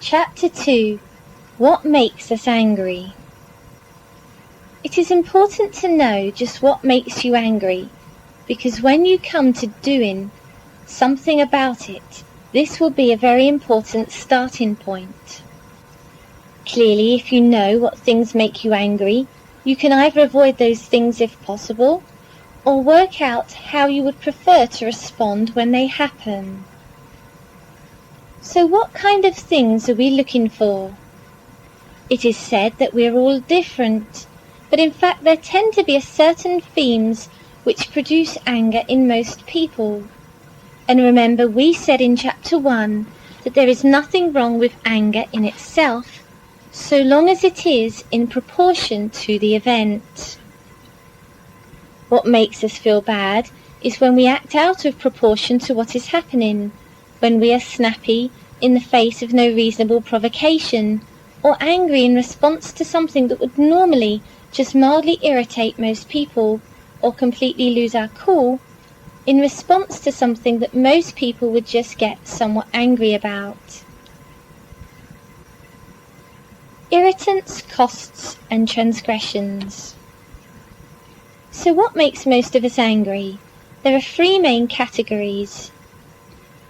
Chapter 2. What makes us angry? It is important to know just what makes you angry, because when you come to doing something about it, this will be a very important starting point. Clearly, if you know what things make you angry, you can either avoid those things if possible, or work out how you would prefer to respond when they happen. So what kind of things are we looking for? It is said that we are all different, but in fact there tend to be certain themes which produce anger in most people. And remember, we said in chapter 1 that there is nothing wrong with anger in itself, so long as it is in proportion to the event. What makes us feel bad is when we act out of proportion to what is happening, when we are snappy in the face of no reasonable provocation, or angry in response to something that would normally just mildly irritate most people, or completely lose our cool in response to something that most people would just get somewhat angry about. Irritants, costs, and transgressions. So what makes most of us angry? There are three main categories: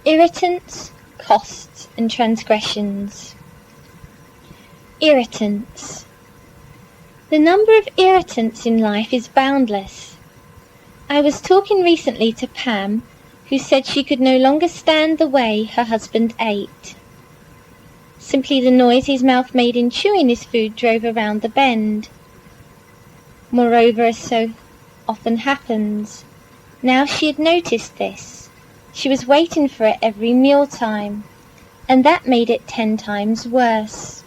irritants, costs, and transgressions. Irritants. The number of irritants in life is boundless. I was talking recently to Pam, who said she could no longer stand the way her husband ate. Simply the noise his mouth made in chewing his food drove around the bend. Moreover, as so often happens, now she had noticed this. She was waiting for it every mealtime, and that made it 10 times worse.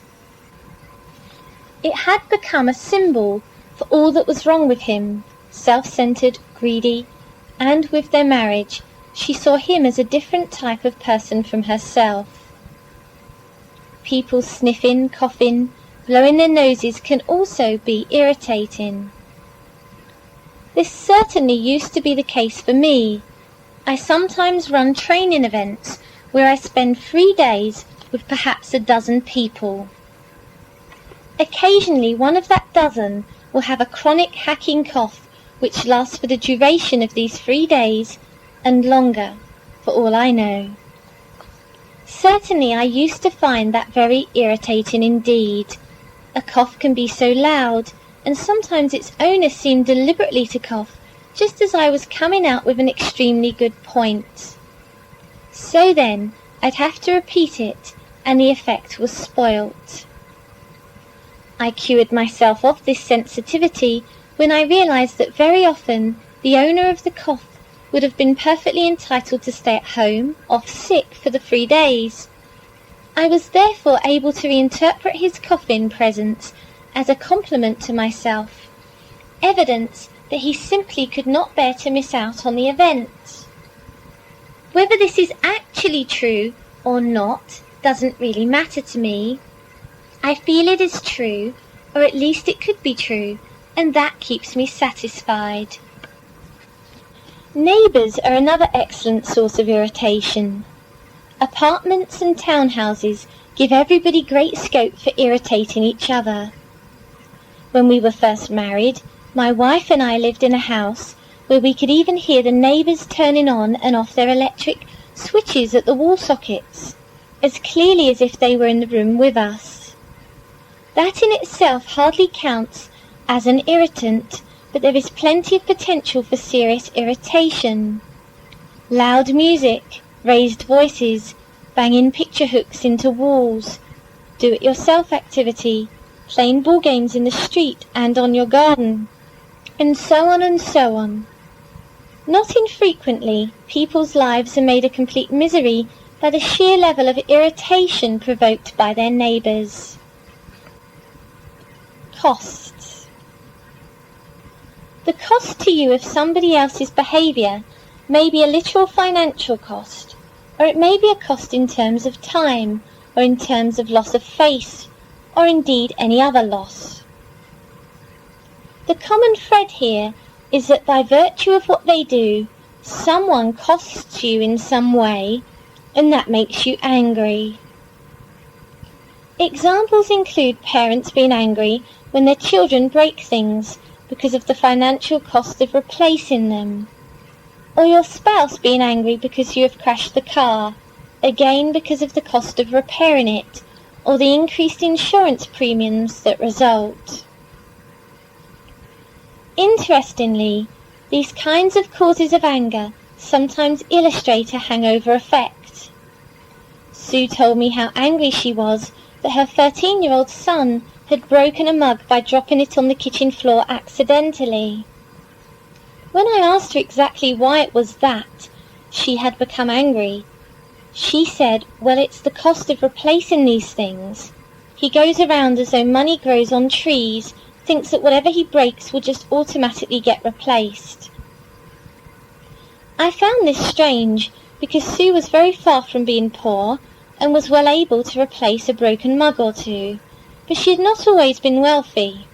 It had become a symbol for all that was wrong with him, self-centered, greedy, and with their marriage, she saw him as a different type of person from herself. People sniffing, coughing, blowing their noses can also be irritating. This certainly used to be the case for me. I sometimes run training events where I spend 3 days with perhaps a dozen people. Occasionally one of that dozen will have a chronic hacking cough which lasts for the duration of these 3 days and longer, for all I know. Certainly I used to find that very irritating indeed. A cough can be so loud, and sometimes its owner seemed deliberately to cough just as I was coming out with an extremely good point. So then I'd have to repeat it, and the effect was spoilt. I cured myself of this sensitivity when I realized that very often the owner of the cough would have been perfectly entitled to stay at home, off sick, for the 3 days. I was therefore able to reinterpret his coughing presence as a compliment to myself, evidence that he simply could not bear to miss out on the event. Whether this is actually true or not doesn't really matter to me. I feel it is true, or at least it could be true, and that keeps me satisfied. Neighbours are another excellent source of irritation. Apartments and townhouses give everybody great scope for irritating each other. When we were first married, my wife and I lived in a house where we could even hear the neighbours turning on and off their electric switches at the wall sockets, as clearly as if they were in the room with us. That in itself hardly counts as an irritant, but there is plenty of potential for serious irritation. Loud music, raised voices, banging picture hooks into walls, do-it-yourself activity, playing ball games in the street and on your garden, and so on and so on. Not infrequently, people's lives are made a complete misery by the sheer level of irritation provoked by their neighbours. Costs. The cost to you of somebody else's behaviour may be a literal financial cost, or it may be a cost in terms of time, or in terms of loss of face, or indeed any other loss. The common thread here is that by virtue of what they do, someone costs you in some way, and that makes you angry. Examples include parents being angry when their children break things because of the financial cost of replacing them, or your spouse being angry because you have crashed the car, again because of the cost of repairing it, or the increased insurance premiums that result. Interestingly, these kinds of causes of anger sometimes illustrate a hangover effect. Sue told me how angry she was that her 13-year-old son had broken a mug by dropping it on the kitchen floor accidentally. When I asked her exactly why it was that she had become angry, she said, well, it's the cost of replacing these things. He goes around as though money grows on trees, thinks that whatever he breaks will just automatically get replaced. I found this strange because Sue was very far from being poor and was well able to replace a broken mug or two, but she had not always been wealthy.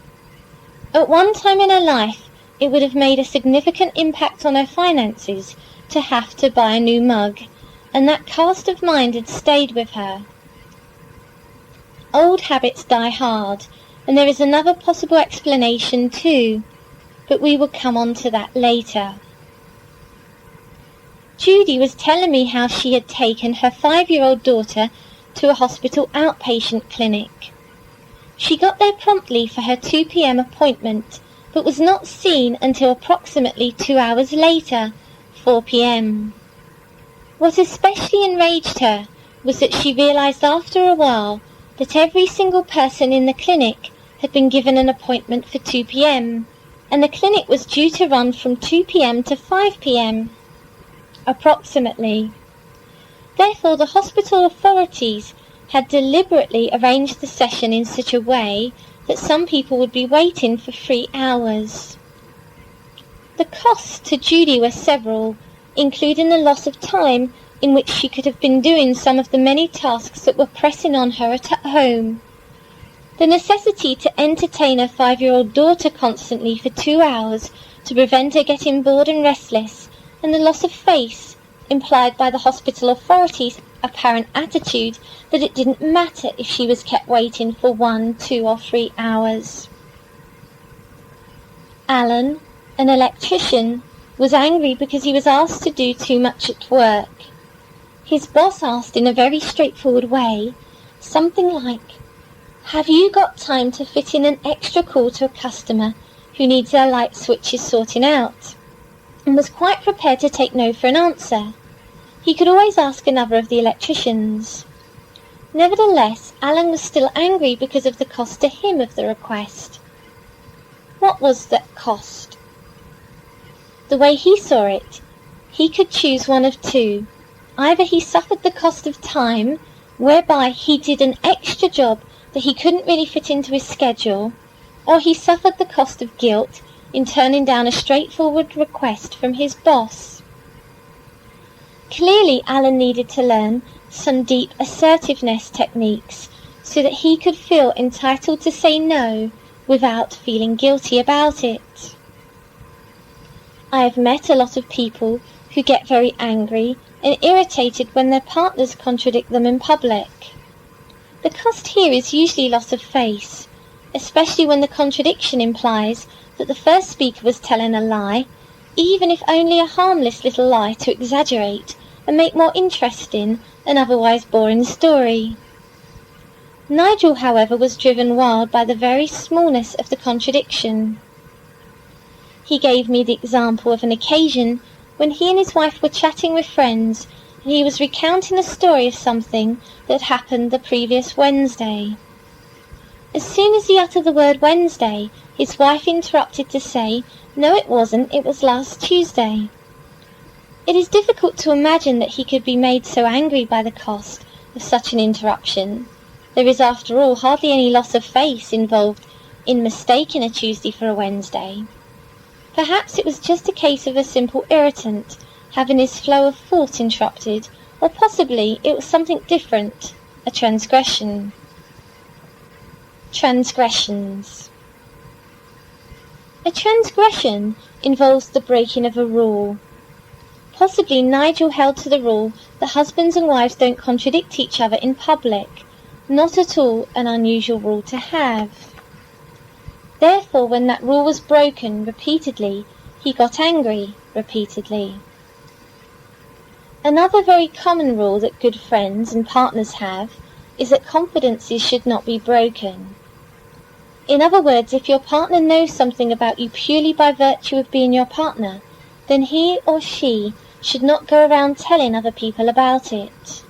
At one time in her life, it would have made a significant impact on her finances to have to buy a new mug, and that cast of mind had stayed with her. Old habits die hard, and there is another possible explanation too, but we will come on to that later. Judy was telling me how she had taken her 5-year-old daughter to a hospital outpatient clinic. She got there promptly for her 2 p.m. appointment, but was not seen until approximately 2 hours later, 4 p.m. What especially enraged her was that she realized after a while that every single person in the clinic had been given an appointment for 2 p.m, and the clinic was due to run from 2 p.m. to 5 p.m, approximately. Therefore, the hospital authorities had deliberately arranged the session in such a way that some people would be waiting for 3 hours. The costs to Judy were several, including the loss of time in which she could have been doing some of the many tasks that were pressing on her at home. The necessity to entertain her 5-year-old daughter constantly for 2 hours to prevent her getting bored and restless, and the loss of face implied by the hospital authorities' apparent attitude that it didn't matter if she was kept waiting for 1, 2 or 3 hours. Alan, an electrician, was angry because he was asked to do too much at work. His boss asked in a very straightforward way, something like, "Have you got time to fit in an extra call to a customer who needs their light switches sorting out?" and was quite prepared to take no for an answer. He could always ask another of the electricians. Nevertheless, Alan was still angry because of the cost to him of the request. What was that cost? The way he saw it, he could choose one of two. Either he suffered the cost of time, whereby he did an extra job that he couldn't really fit into his schedule, or he suffered the cost of guilt in turning down a straightforward request from his boss. Clearly, Alan needed to learn some deep assertiveness techniques so that he could feel entitled to say no without feeling guilty about it. I have met a lot of people who get very angry and irritated when their partners contradict them in public. The cost here is usually loss of face, especially when the contradiction implies that the first speaker was telling a lie, even if only a harmless little lie to exaggerate and make more interesting an otherwise boring story. Nigel, however, was driven wild by the very smallness of the contradiction. He gave me the example of an occasion when he and his wife were chatting with friends, and he was recounting a story of something that happened the previous Wednesday. As soon as he uttered the word Wednesday, his wife interrupted to say, "No, it wasn't, it was last Tuesday." It is difficult to imagine that he could be made so angry by the cost of such an interruption. There is, after all, hardly any loss of face involved in mistaking a Tuesday for a Wednesday. Perhaps it was just a case of a simple irritant having his flow of thought interrupted, or possibly it was something different, a transgression. Transgressions. A transgression involves the breaking of a rule. Possibly Nigel held to the rule that husbands and wives don't contradict each other in public, not at all an unusual rule to have. Therefore, when that rule was broken repeatedly, he got angry repeatedly. Another very common rule that good friends and partners have is that confidences should not be broken. In other words, if your partner knows something about you purely by virtue of being your partner, then he or she should not go around telling other people about it.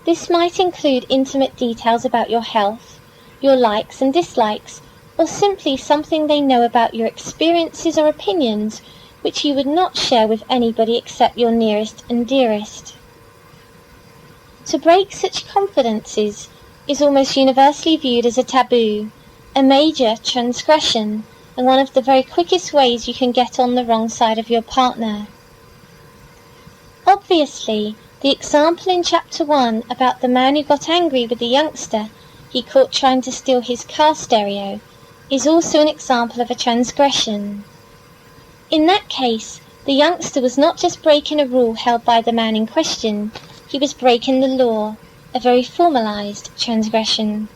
This might include intimate details about your health, your likes and dislikes, or simply something they know about your experiences or opinions which you would not share with anybody except your nearest and dearest. To break such confidences is almost universally viewed as a taboo, a major transgression, and one of the very quickest ways you can get on the wrong side of your partner. Obviously, the example in Chapter 1 about the man who got angry with the youngster he caught trying to steal his car stereo is also an example of a transgression. In that case, the youngster was not just breaking a rule held by the man in question, he was breaking the law, a very formalized transgression.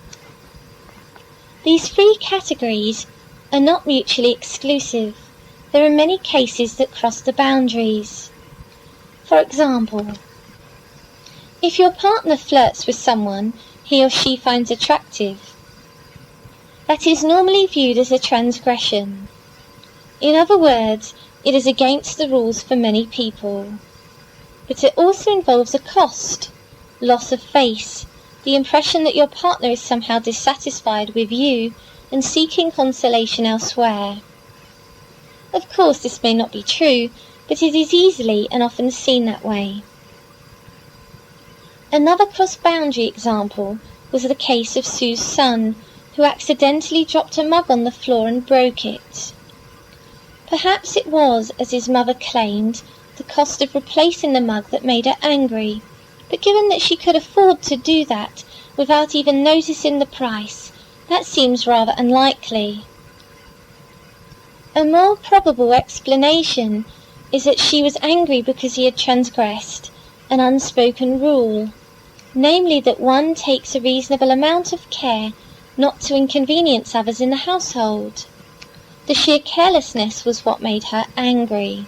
These three categories are not mutually exclusive. There are many cases that cross the boundaries. For example, if your partner flirts with someone he or she finds attractive, that is normally viewed as a transgression. In other words, it is against the rules for many people. But it also involves a cost, loss of face, the impression that your partner is somehow dissatisfied with you and seeking consolation elsewhere. Of course, this may not be true, but it is easily and often seen that way. Another cross-boundary example was the case of Sue's son, who accidentally dropped a mug on the floor and broke it. Perhaps it was, as his mother claimed, the cost of replacing the mug that made her angry, but given that she could afford to do that without even noticing the price, that seems rather unlikely. A more probable explanation is that she was angry because he had transgressed an unspoken rule, namely that one takes a reasonable amount of care not to inconvenience others in the household. The sheer carelessness was what made her angry.